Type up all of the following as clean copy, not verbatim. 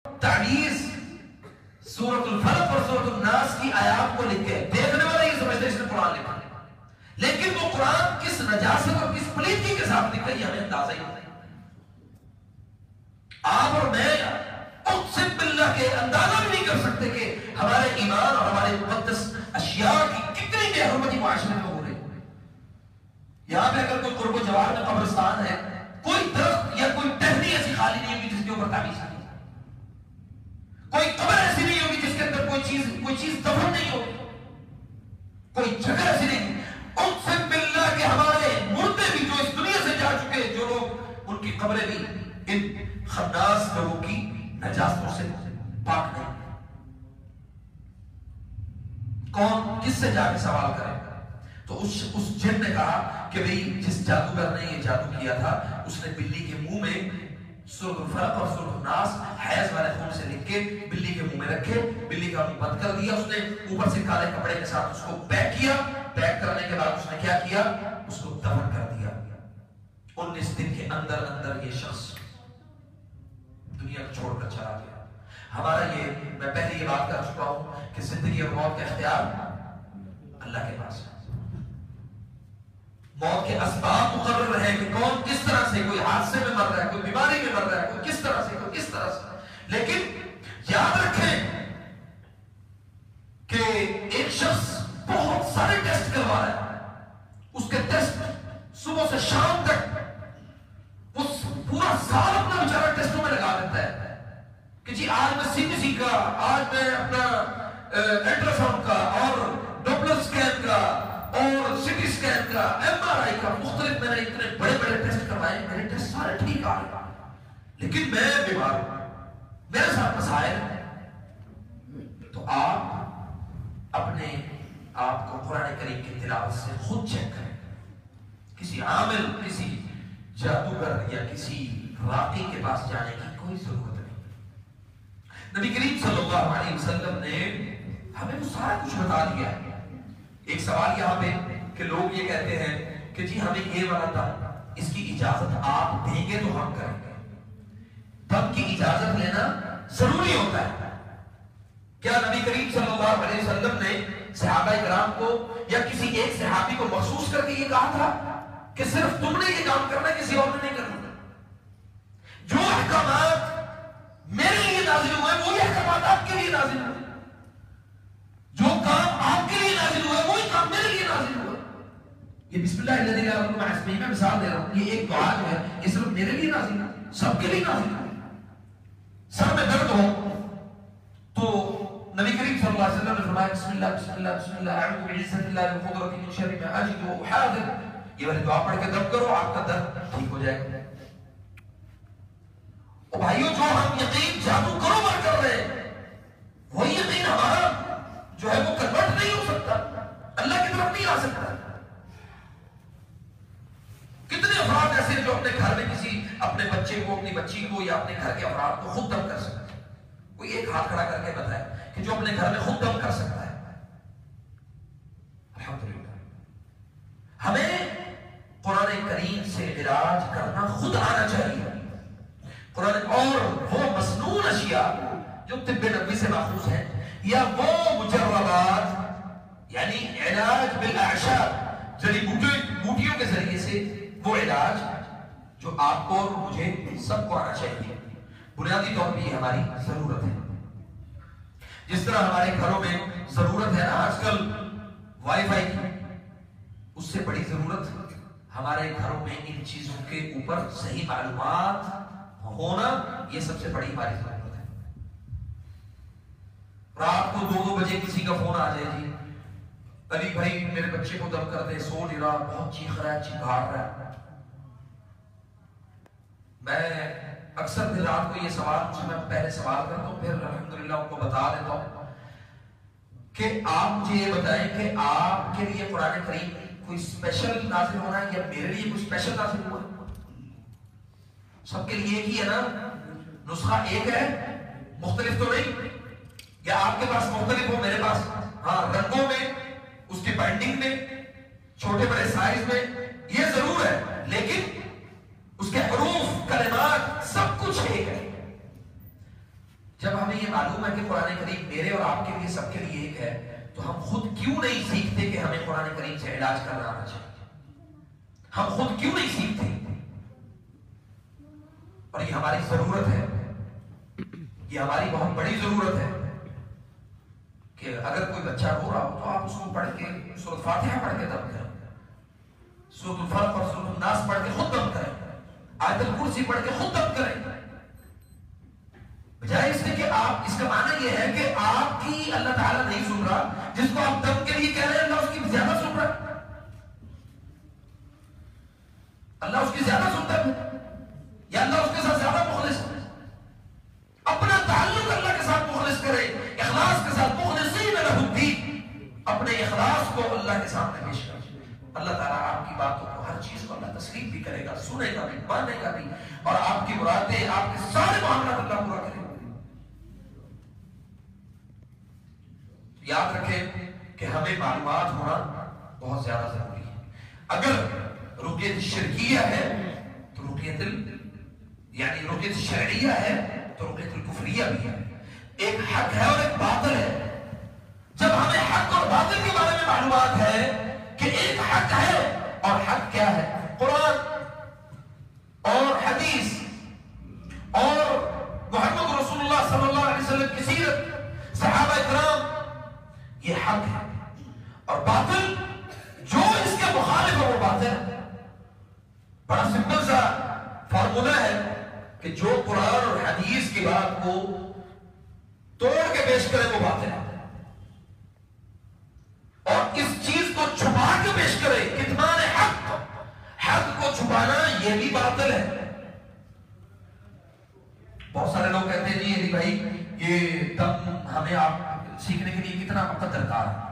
تعویذ سورۃ الفلق اور سورۃ الناس کی آیات کو لکھ کے دیکھنے والا یہ سمجھتے ہیں اس نے قرآن لکھا، لیکن وہ قرآن کس نجاست اور کس پلیدگی کے ساتھ لکھا یہ ہمیں اندازہ ہی نہیں۔ آپ اور میں اقسم باللہ کے اندازہ بھی نہیں کر سکتے کہ ہمارے ایمان اور ہمارے مقدس اشیاء کی کتنی بے حرمتی معاشرے میں ہو رہی ہے۔ یہاں پہ اگر کوئی قرب و جوار میں قبرستان ہے، کوئی درخت یا کوئی ٹہنی ایسی خالی نہیں ہوگی جس کے اوپر تعویذ نہیں، کوئی قبر ایسی نہیں ہوگی جس کے اندر کوئی چیز دفن نہیں ہوگی، کوئی جگہ ایسی نہیں۔ اقسم باللہ کہ ہمارے مردے بھی جو اس دنیا سے جا چکے، جو لوگ ان کی قبریں بھی ان خناس لوگوں کی نجاستوں سے پاک نہیں۔ کون کس سے جا کے سوال کرے؟ تو اس جن نے کہا کہ بھئی جس جادوگر نے یہ جادو کیا تھا اس نے بلی کے منہ میں سورۃ الفلق اور سورۃ الناس حیض والے خون سے لکھ کے بلی کے منہ میں رکھے، بلی کا منہ بند کر دیا، اس نے اوپر سے کالے کپڑے کے ساتھ اس کو پیک کیا، پیک کرنے کے بعد اس نے کیا کیا؟ اس کو دفن کر دیا۔ 19 دن کے اندر اندر یہ شخص دنیا کو چھوڑ کر چلا گیا۔ ہمارا یہ میں پہلے یہ بات کر چکا ہوں کہ زندگی اور موت کا اختیار اللہ کے پاس ہے۔ موت کے اسباب مقرر ہیں کہ کون کس طرح سے، کوئی حادثے میں مر رہا ہے، کوئی بیماری میں مر رہا ہے، کوئی کس طرح سے، کوئی کس طرح سے، لیکن یاد رکھیں کہ ایک شخص بہت سارے ٹیسٹ کروا رہا ہے، اس کے ٹیسٹ صبح سے شام تک وہ پورا سال اپنا بیچارہ ٹیسٹوں میں لگا دیتا ہے کہ جی آج میں سی پی سی کا، آج میں اپنا الٹرا ساؤنڈ کا اور ڈوپلر اسکین کا اور سی ٹی اسکین کا، ایم آر آئی کا، مختلف میں نے اتنے بڑے بڑے ٹیسٹ کروائے، میرے ٹیسٹ سارے ٹھیک آ رہے لیکن میں بیمار ہوں، میرے ساتھ مسائل ہیں۔ تو آپ اپنے آپ کو قرآن کریم کی تلاوت سے خود چیک کریں، کسی عامل، کسی جادوگر یا کسی راقی کے پاس جانے کی کوئی ضرورت نہیں۔ نبی کریم صلی اللہ علیہ وسلم نے ہمیں وہ سارا کچھ بتا دیا ہے۔ ایک سوال یہاں پہ کہ لوگ یہ کہتے ہیں کہ جی ہمیں یہ والا تھا، اس کی اجازت آپ دیں گے تو ہم کریں گے۔ دم کی اجازت لینا ضروری ہوتا ہے۔ کیا نبی کریم صلی اللہ علیہ وسلم نے صحابہ کرام کو یا کسی ایک صحابی کو مخصوص کر کے یہ کہا تھا کہ صرف تم نے یہ کام کرنا ہے، کسی اور نے نہیں کرنا؟ جو احکامات میرے لیے نازل ہوئے وہی احکامات آپ کے لیے نازل ہوئے، جو کام آپ کے لیے نازل ہوئے وہی کام میرے لیے نازل ہوئے۔ یہ بسم اللہ الذی لا یضر مع اسمہ، میں مثال دے رہا ہوں، یہ ایک دعا جو ہے یہ صرف میرے لیے نازل ہے، سب کے لیے نازل ہے۔ سر میں درد ہو تو نبی کریم صلی اللہ علیہ وسلم نے فرمایا بسم اللہ بسم اللہ بسم اللہ اعوذ بعزت اللہ من قدرتی من شر ما اجد واحاذر، یہ والی دعا پڑھ کے دم کرو، آپ کا درد ٹھیک ہو جائے گا۔ اور بھائیوں جو ہم یقین جادو کرو بر کر رہے ہیں وہی یقین ہمارا جو ہے وہ کنورٹ نہیں ہو سکتا، اللہ کی طرف نہیں آ سکتا۔ کتنے افراد ایسے ہیں جو اپنے گھر میں کسی اپنے بچے کو، اپنی بچی کو یا اپنے گھر کے افراد کو خود دم کر سکتے ہیں؟ کوئی ایک ہاتھ کھڑا کر کے بتائے کہ جو اپنے گھر میں خود دم کر سکتا ہے؟ الحمدللہ ہمیں قرآن کریم سے علاج کرنا خود آنا چاہیے۔ قرآن اور وہ مسنون اشیاء جو طب نبوی سے ماخوذ ہیں، یا وہ مجربات یعنی علاج بالاعشاب، جڑی بوٹیوں کے ذریعے سے وہ علاج جو آپ کو اور مجھے سب کو آنا چاہیے، بنیادی طور پہ یہ ہماری ضرورت ہے۔ جس طرح ہمارے گھروں میں ضرورت ہے نا آج کل وائی فائی کی، اس سے بڑی ضرورت ہمارے گھروں میں ان چیزوں کے اوپر صحیح معلومات ہونا، یہ سب سے بڑی ہماری ضرورت ہے۔ رات کو 2 بجے کسی کا فون آ جائے، جی علی بھائی میرے بچے کو دم کر دے، سو نہیں رہا، بہت چیخ رہا ہے، چیخاڑ رہا ہے۔ میں اکثر پھر رات کو یہ سوال مجھے، میں پہلے سوال کرتا ہوں پھر الحمدللہ ان کو بتا دیتا ہوں کہ آپ مجھے یہ بتائیں کہ آپ کے لیے قرآن کریم کوئی اسپیشل نازل ہونا ہے یا میرے لیے کوئی اسپیشل نازل ہوا ہے؟ سب کے لیے ایک ہی ہے نا، نسخہ ایک ہے، مختلف تو نہیں؟ یا آپ کے پاس مختلف ہو، میرے پاس ہاں رنگوں میں، اس کی بائنڈنگ میں، چھوٹے بڑے سائز میں، یہ ضرور ہے، لیکن اس کے حروف، کلمات، سب کچھ ایک ہے۔ جب ہمیں یہ معلوم ہے کہ قرآن کریم میرے اور آپ کے لیے سب کے لیے ایک ہے تو ہم خود کیوں نہیں سیکھتے کہ ہمیں قرآن کریم سے علاج کرنا آنا چاہیے؟ ہم خود کیوں نہیں سیکھتے؟ اور یہ ہماری ضرورت ہے، یہ ہماری بہت بڑی ضرورت ہے کہ اگر کوئی بچہ رو رہا ہو تو آپ اس کو پڑھ کے سورۃ فاتحہ پڑھ کے دم کریں، سورۃ الفلق اور سورۃ الناس پڑھ کے خود دم کریں، آیت الکرسی پڑھ کے خود دم کریں، بجائے اس کہ آپ، اس کا معنی یہ ہے کہ آپ کی اللہ تعالیٰ نہیں سن رہا، جس کو آپ دم کے لیے کہہ رہے ہیں اللہ اس کی زیادہ سن رہا، اللہ اس کی زیادہ سنتا ہے یا اللہ اس کے ساتھ زیادہ مخلص ہے؟ اپنا تعلق اللہ کے ساتھ مخلص کرے، اخلاص کے ساتھ، مخلصین لہ الدین، اپنے اخلاص کو اللہ کے سامنے پیش کرے، اللہ تعالیٰ آپ کی باتوں کو، ہر چیز کو اللہ تسلیم بھی کرے گا، سنے گا بھی، مانے گا بھی، اور آپ کی مرادیں، آپ کے سارے معاملات اللہ پورا کرے گا۔ یاد رکھیں کہ ہمیں معلومات ہونا بہت زیادہ ضروری ہے۔ اگر رقیت شرکیہ ہے تو رقیت یعنی رقیت شرعیہ ہے تو رقیت الکفریہ بھی ہے، ایک حق ہے اور ایک باطل ہے۔ جب ہمیں حق اور باطل کے بارے میں معلومات ہے کہ ایک حق ہے، اور حق کیا ہے؟ قرآن اور حدیث اور محمد رسول اللہ صلی اللہ علیہ وسلم کی سیرت، صحابہ اکرام، یہ حق ہے، اور باطل جو اس کے مخالف ہے وہ باطل ہے۔ بڑا سمپل سا فارمولا ہے کہ جو قرآن اور حدیث کی بات کو توڑ کے پیش کرے وہ باطل ہے، اور اس چیز کو چھپا کے پیش کرے، کتمان حق، حق کو چھپانا یہ بھی باطل ہے۔ بہت سارے لوگ کہتے ہیں جی بھائی یہ دم ہمیں آپ سیکھنے کے لیے کتنا وقت درکار ہے؟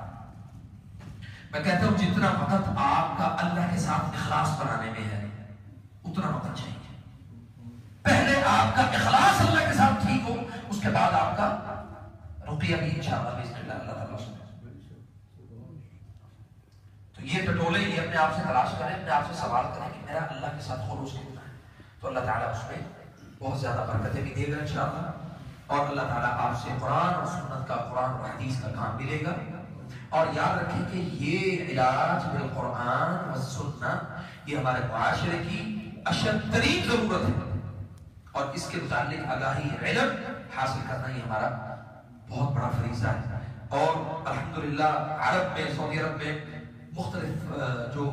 میں کہتا ہوں جتنا وقت آپ کا اللہ کے ساتھ اخلاص بنانے میں ہے اتنا وقت چاہیے۔ پہلے آپ کا اخلاص اللہ کے ساتھ ٹھیک ہو، اس کے بعد آپ کا رقیہ بھی انشاءاللہ بإذن اللہ اللہ تعالیٰ سنے۔ تو یہ ٹٹولے یہ اپنے آپ سے تلاش کریں، اپنے آپ سے سوال کریں کہ میرا اللہ کے ساتھ خلوص کتنا ہے، تو اللہ تعالیٰ اس میں بہت زیادہ برکتیں بھی دے گا انشاءاللہ، اور اللہ تعالیٰ آپ سے قرآن اور سنت کا، قرآن اور حدیث کا کام بھی لے گا۔ اور یاد رکھیں کہ یہ علاج بالقرآن والسنہ یہ ہمارے معاشرے کی اشد ترین ضرورت ہے، اور اس کے متعلق آگاہی، علم حاصل کرنا یہ ہمارا بہت بڑا فریضہ ہے۔ اور الحمدللہ عرب میں، سعودی عرب میں مختلف جو